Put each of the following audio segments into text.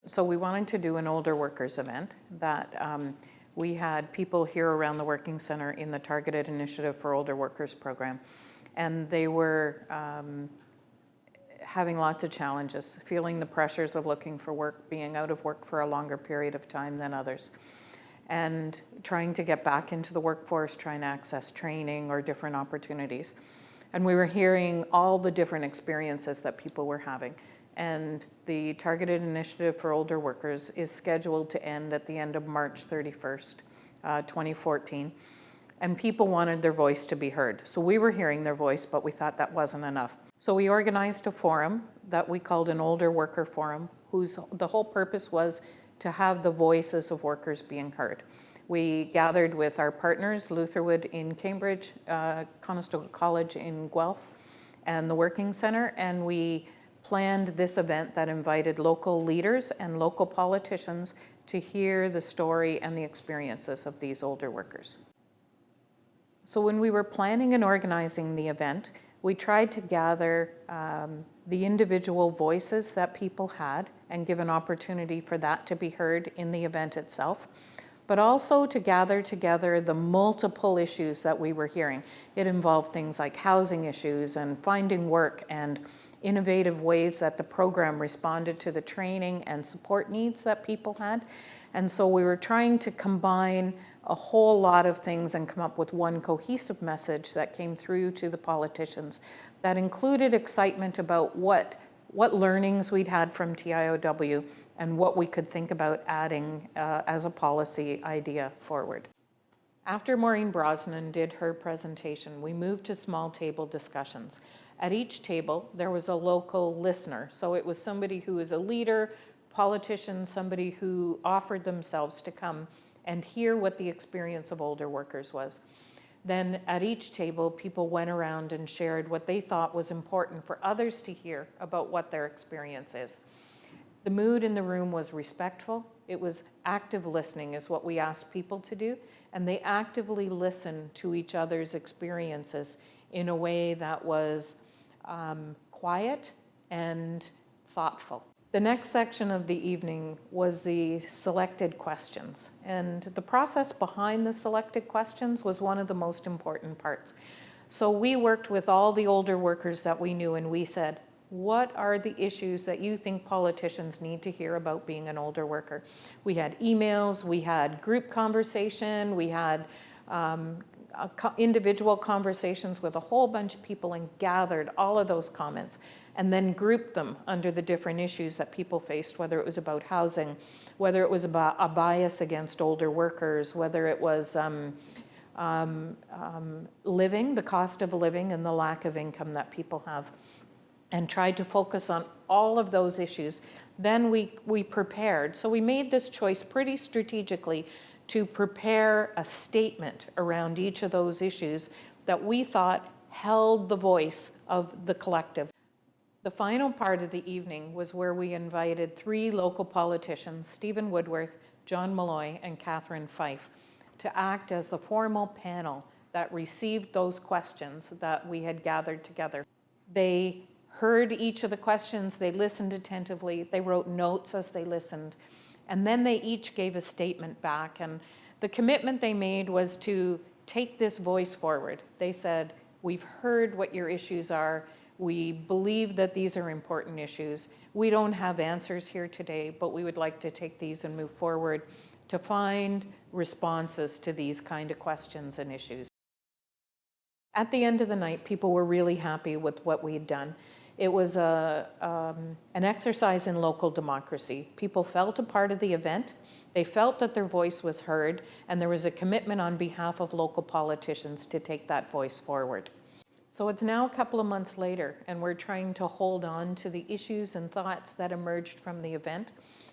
So we wanted to do an older workers event that we had people here around the Working Centre in the Targeted Initiative for Older Workers program. And they were having lots of challenges, feeling the pressures of looking for work, being out of work for a longer period of time than others, and trying to get back into the workforce, trying to access training or different opportunities. And we were hearing all the different experiences that people were having. And the Targeted Initiative for Older Workers is scheduled to end at the end of March 31st, 2014. And people wanted their voice to be heard. So we were hearing their voice, but we thought that wasn't enough. So we organized a forum that we called an Older Worker Forum, the whole purpose was to have the voices of workers being heard. We gathered with our partners, Lutherwood in Cambridge, Conestoga College in Guelph, and the Working Centre, and we planned this event that invited local leaders and local politicians to hear the story and the experiences of these older workers. So when we were planning and organizing the event, we tried to gather the individual voices that people had and give an opportunity for that to be heard in the event itself, but also to gather together the multiple issues that we were hearing. It involved things like housing issues and finding work and innovative ways that the program responded to the training and support needs that people had. And so we were trying to combine a whole lot of things and come up with one cohesive message that came through to the politicians that included excitement about what learnings we'd had from TIOW and what we could think about adding as a policy idea forward. After Maureen Brosnahan did her presentation, we moved to small table discussions. At each table, there was a local listener. So it was somebody who was a leader, politician, somebody who offered themselves to come and hear what the experience of older workers was. Then at each table, people went around and shared what they thought was important for others to hear about what their experience is. The mood in the room was respectful. It was active listening is what we asked people to do. And they actively listened to each other's experiences in a way that was quiet and thoughtful. The next section of the evening was the selected questions. And the process behind the selected questions was one of the most important parts. So we worked with all the older workers that we knew, and we said, what are the issues that you think politicians need to hear about being an older worker? We had emails, we had group conversation, we had individual conversations with a whole bunch of people and gathered all of those comments and then grouped them under the different issues that people faced, whether it was about housing, whether it was about a bias against older workers, whether it was living, the cost of living and the lack of income that people have, and tried to focus on all of those issues. Then we prepared. So we made this choice pretty strategically to prepare a statement around each of those issues that we thought held the voice of the collective. The final part of the evening was where we invited 3 local politicians, Stephen Woodworth, John Malloy, and Catherine Fife, to act as the formal panel that received those questions that we had gathered together. They heard each of the questions, they listened attentively, they wrote notes as they listened, and then they each gave a statement back. And the commitment they made was to take this voice forward. They said, we've heard what your issues are. We believe that these are important issues. We don't have answers here today, but we would like to take these and move forward to find responses to these kind of questions and issues. At the end of the night, people were really happy with what we had done. It was an exercise in local democracy. People felt a part of the event. They felt that their voice was heard, and there was a commitment on behalf of local politicians to take that voice forward. So it's now a couple of months later, and we're trying to hold on to the issues and thoughts that emerged from the event.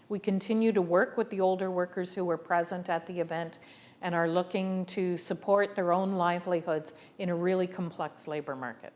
We continue to work with the older workers who were present at the event and are looking to support their own livelihoods in a really complex labor market.